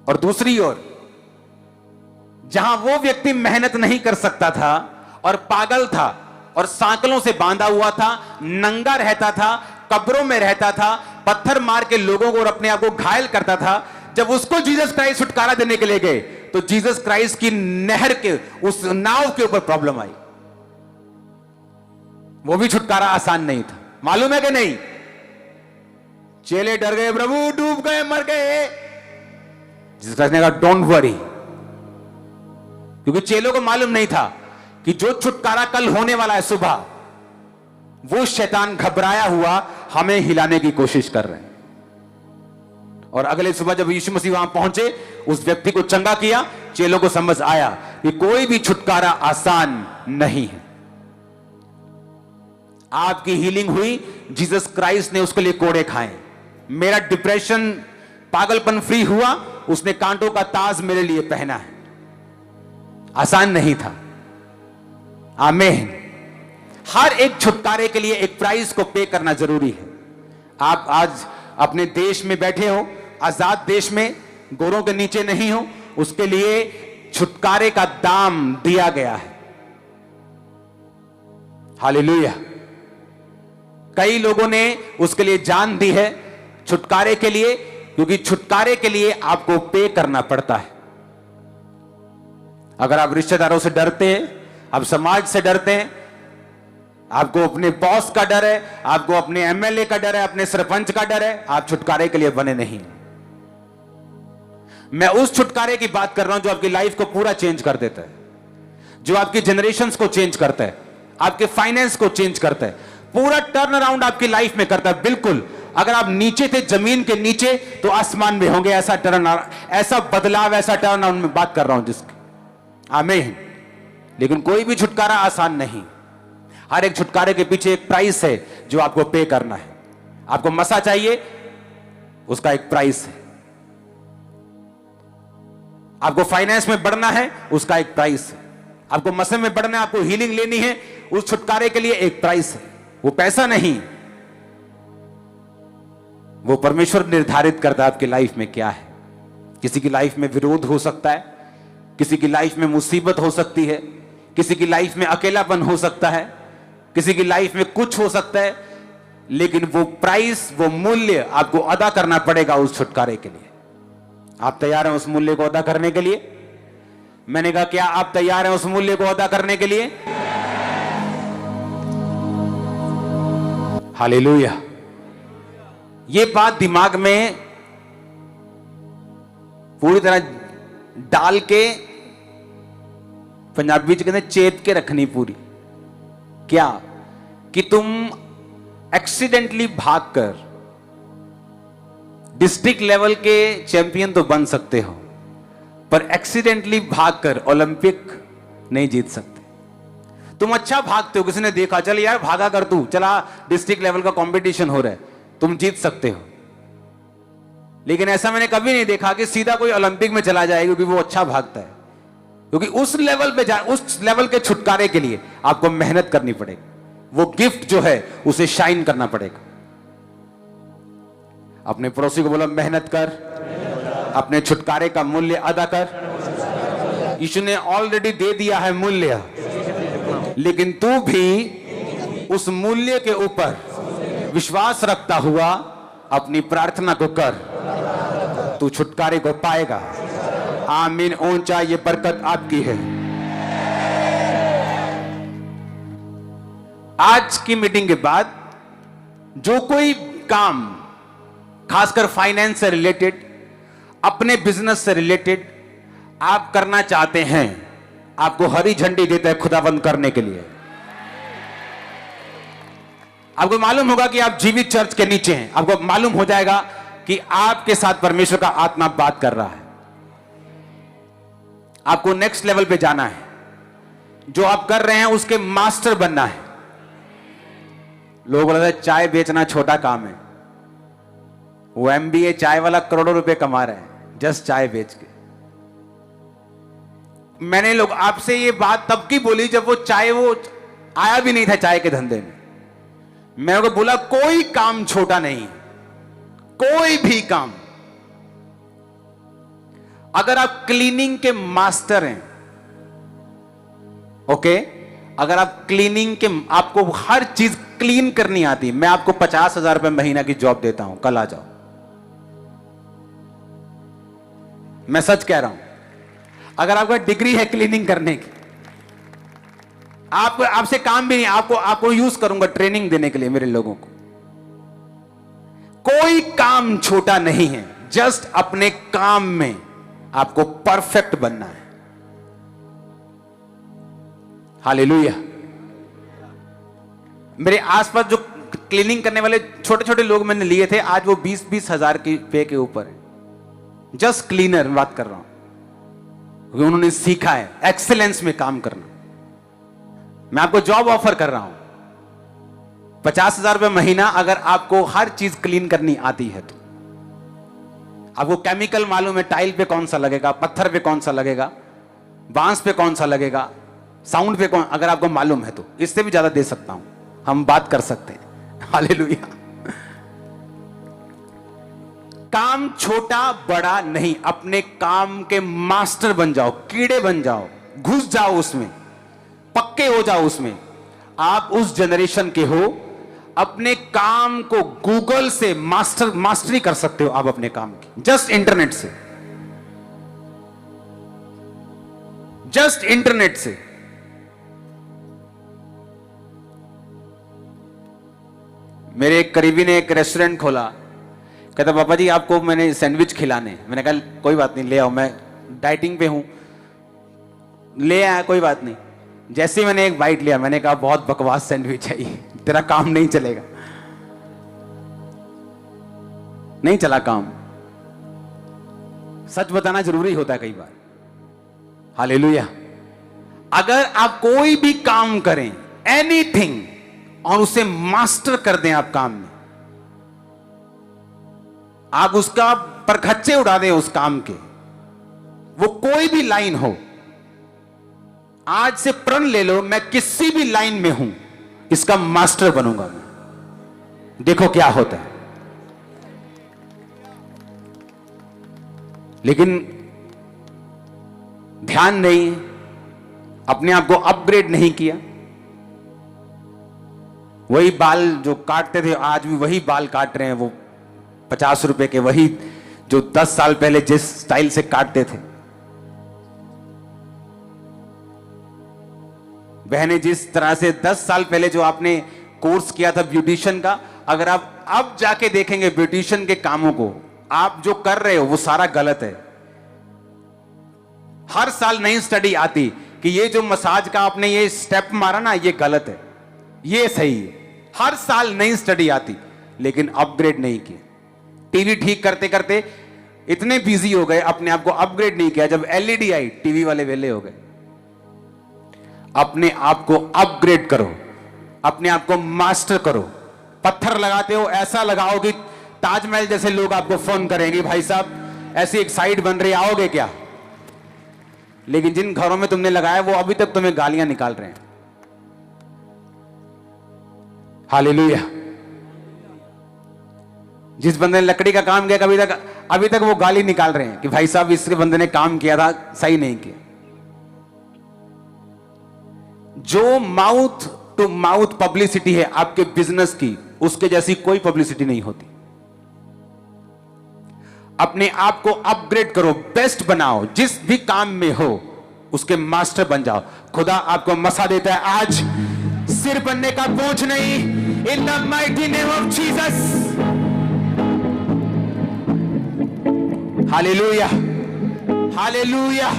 और दूसरी ओर जहां वो व्यक्ति मेहनत नहीं कर सकता था और पागल था और सांकलों से बांधा हुआ था, नंगा रहता था, कब्रों में रहता था, पत्थर मार के लोगों को और अपने आप को घायल करता था, जब उसको जीसस क्राइस्ट छुटकारा देने के लिए गए तो जीसस क्राइस्ट की नहर के उस नाव के ऊपर प्रॉब्लम आई। वो भी छुटकारा आसान नहीं था, मालूम है कि नहीं? चेले डर गए, प्रभु डूब गए, मर गए। जीसस क्राइस्ट ने कहा डोंट वरी, क्योंकि चेलों को मालूम नहीं था कि जो छुटकारा कल होने वाला है सुबह, वो शैतान घबराया हुआ हमें हिलाने की कोशिश कर रहे हैं। और अगले सुबह जब यीशु मसीह वहां पहुंचे, उस व्यक्ति को चंगा किया, चेलों को समझ आया कि कोई भी छुटकारा आसान नहीं है। आपकी हीलिंग हुई, जीसस क्राइस्ट ने उसके लिए कोड़े खाए। मेरा डिप्रेशन, पागलपन फ्री हुआ, उसने कांटों का ताज मेरे लिए पहना है। आसान नहीं था। आमीन। हर एक छुटकारे के लिए एक प्राइस को पे करना जरूरी है। आप आज अपने देश में बैठे हो, आजाद देश में, गोरों के नीचे नहीं हो, उसके लिए छुटकारे का दाम दिया गया है। हालेलुया। कई लोगों ने उसके लिए जान दी है छुटकारे के लिए, क्योंकि छुटकारे के लिए आपको पे करना पड़ता है। अगर आप रिश्तेदारों से डरते हैं, आप समाज से डरते हैं, आपको अपने बॉस का डर है, आपको अपने एमएलए का डर है, अपने सरपंच का डर है, आप छुटकारे के लिए बने नहीं। मैं उस छुटकारे की बात कर रहा हूं जो आपकी लाइफ को पूरा चेंज कर देता है, जो आपकी जनरेशंस को चेंज करता है, आपके फाइनेंस को चेंज करता है, पूरा टर्न अराउंड आपकी लाइफ में करता है। बिल्कुल, अगर आप नीचे थे, जमीन के नीचे, तो आसमान में होंगे। ऐसा टर्न, ऐसा बदलाव, ऐसा टर्न अराउंड में बात कर रहा हूं जिसकी। आमीन। लेकिन कोई भी छुटकारा आसान नहीं। हर एक छुटकारे के पीछे एक प्राइस है जो आपको पे करना है। आपको मसा चाहिए, उसका एक प्राइस है। आपको फाइनेंस में बढ़ना है, उसका एक प्राइस है। आपको मसे में बढ़ना है, आपको हीलिंग लेनी है, उस छुटकारे के लिए एक प्राइस है। वो पैसा नहीं, वो परमेश्वर निर्धारित करता है आपकी लाइफ में क्या है। किसी की लाइफ में विरोध हो सकता है, किसी की लाइफ में मुसीबत हो सकती है, किसी की लाइफ में अकेलापन हो सकता है, किसी की लाइफ में कुछ हो सकता है, लेकिन वो प्राइस, वो मूल्य आपको अदा करना पड़ेगा उस छुटकारे के लिए। आप तैयार हैं उस मूल्य को अदा करने के लिए? मैंने कहा, क्या आप तैयार हैं उस मूल्य को अदा करने के लिए? हालेलुया। ये बात दिमाग में पूरी तरह डाल के, पंजाबी च कहते चेप के रखनी पूरी। क्या? कि तुम एक्सीडेंटली भागकर डिस्ट्रिक्ट लेवल के चैंपियन तो बन सकते हो, पर एक्सीडेंटली भागकर ओलंपिक नहीं जीत सकते। तुम अच्छा भागते हो, किसी ने देखा, चल यार भागा कर तू, चला डिस्ट्रिक्ट लेवल का कंपटीशन हो रहा है, तुम जीत सकते हो। लेकिन ऐसा मैंने कभी नहीं देखा कि सीधा कोई ओलंपिक में चला जाए क्योंकि वो अच्छा भागता है। क्योंकि उस लेवल पे उस लेवल के छुटकारे के लिए आपको मेहनत करनी पड़ेगी। वो गिफ्ट जो है उसे शाइन करना पड़ेगा। अपने पड़ोसी को बोला, मेहनत कर, अपने छुटकारे का मूल्य अदा कर। यीशु ने ऑलरेडी दे दिया है मूल्य, लेकिन तू भी उस मूल्य के ऊपर विश्वास रखता हुआ अपनी प्रार्थना को कर, तू छुटकारे को पाएगा। आमीन। ऊंचा, ये बरकत आपकी है। आज की मीटिंग के बाद जो कोई काम, खासकर फाइनेंस से रिलेटेड, अपने बिजनेस से रिलेटेड आप करना चाहते हैं, आपको हरी झंडी देता है खुदाबंद करने के लिए। आपको मालूम होगा कि आप जीवित चर्च के नीचे हैं। आपको मालूम हो जाएगा कि आपके साथ परमेश्वर का आत्मा बात कर रहा है। आपको नेक्स्ट लेवल पे जाना है। जो आप कर रहे हैं उसके मास्टर बनना है। लोग बोलते हैं चाय बेचना छोटा काम है। वो एमबीए चाय वाला करोड़ों रुपए कमा रहे हैं जस्ट चाय बेच के। मैंने लोग आपसे ये बात तब की बोली जब वो आया भी नहीं था चाय के धंधे में। मैंने उनको बोला कोई काम छोटा नहीं, कोई भी काम। अगर आप क्लीनिंग के मास्टर हैं, ओके, अगर आप क्लीनिंग के, आपको हर चीज क्लीन करनी आती, मैं आपको 50,000 रुपए महीना की जॉब देता हूं, कल आ जाओ। मैं सच कह रहा हूं। अगर आपका डिग्री है क्लीनिंग करने की, आपसे काम भी नहीं, आपको यूज करूंगा ट्रेनिंग देने के लिए मेरे लोगों को। कोई काम छोटा नहीं है, जस्ट अपने काम में आपको परफेक्ट बनना है। हालेलुया। मेरे आसपास जो क्लीनिंग करने वाले छोटे छोटे लोग मैंने लिए थे, आज वो 20-20 हजार की पे के ऊपर है। जस्ट क्लीनर बात कर रहा हूं, क्योंकि उन्होंने सीखा है एक्सीलेंस में काम करना। मैं आपको जॉब ऑफर कर रहा हूं, 50,000 रुपए महीना, अगर आपको हर चीज क्लीन करनी आती है तो। आपको केमिकल मालूम है, टाइल पे कौन सा लगेगा, पत्थर पे कौन सा लगेगा, बांस पे कौन सा लगेगा, साउंड पे कौन, अगर आपको मालूम है तो इससे भी ज्यादा दे सकता हूं, हम बात कर सकते हैं। हालेलुया। काम छोटा बड़ा नहीं, अपने काम के मास्टर बन जाओ, कीड़े बन जाओ, घुस जाओ उसमें, पक्के हो जाओ उसमें। आप उस जनरेशन के हो, अपने काम को गूगल से मास्टरी कर सकते हो आप अपने काम की, जस्ट इंटरनेट से, जस्ट इंटरनेट से। मेरे एक करीबी ने एक रेस्टोरेंट खोला, कहता पापा जी आपको मैंने सैंडविच खिलाने। मैंने कहा कोई बात नहीं, ले आओ, मैं डाइटिंग पे हूं। ले आया, कोई बात नहीं। जैसे ही मैंने एक बाइट लिया, मैंने कहा बहुत बकवास सैंडविच है ये, तेरा काम नहीं चलेगा। नहीं चला काम। सच बताना जरूरी होता है कई बार। हालेलुया। अगर आप कोई भी काम करें, एनीथिंग, और उसे मास्टर कर दें आप काम में, आप उसका परखच्चे उड़ा दें उस काम के, वो कोई भी लाइन हो, आज से प्रण ले लो, मैं किसी भी लाइन में हूं, इसका मास्टर बनूंगा मैं। देखो क्या होता है। लेकिन ध्यान नहीं, अपने आप को अपग्रेड नहीं किया। वही बाल जो काटते थे आज भी वही बाल काट रहे हैं, वो 50 रुपए के, वही जो 10 साल पहले जिस स्टाइल से काटते थे। बहने, जिस तरह से 10 साल पहले जो आपने कोर्स किया था ब्यूटिशियन का, अगर आप अब जाके देखेंगे ब्यूटिशियन के कामों को, आप जो कर रहे हो वो सारा गलत है। हर साल नई स्टडी आती कि ये जो मसाज का आपने ये स्टेप मारा ना, ये गलत है, ये सही है। हर साल नई स्टडी आती, लेकिन अपग्रेड नहीं किया। टीवी ठीक करते करते इतने बिजी हो गए, अपने आप को अपग्रेड नहीं किया। जब एलईडी आई, टीवी वाले वेले हो गए। अपने आप को अपग्रेड करो, अपने आप को मास्टर करो। पत्थर लगाते हो, ऐसा लगाओ कि ताजमहल जैसे लोग आपको फोन करेंगे, भाई साहब ऐसी एक साइट बन रही, आओगे क्या? लेकिन जिन घरों में तुमने लगाया वो अभी तक तुम्हें गालियां निकाल रहे हैं। हालेलुया। जिस बंदे ने लकड़ी का काम किया अभी तक वो गाली निकाल रहे हैं कि भाई साहब इसके बंदे ने काम किया था, सही नहीं किया। जो माउथ टू माउथ पब्लिसिटी है आपके बिजनेस की, उसके जैसी कोई पब्लिसिटी नहीं होती। अपने आप को अपग्रेड करो, बेस्ट बनाओ, जिस भी काम में हो उसके मास्टर बन जाओ। खुदा आपको मसा देता है आज, सिर बनने का बोझ नहीं, in the mighty name of Jesus. Hallelujah, hallelujah.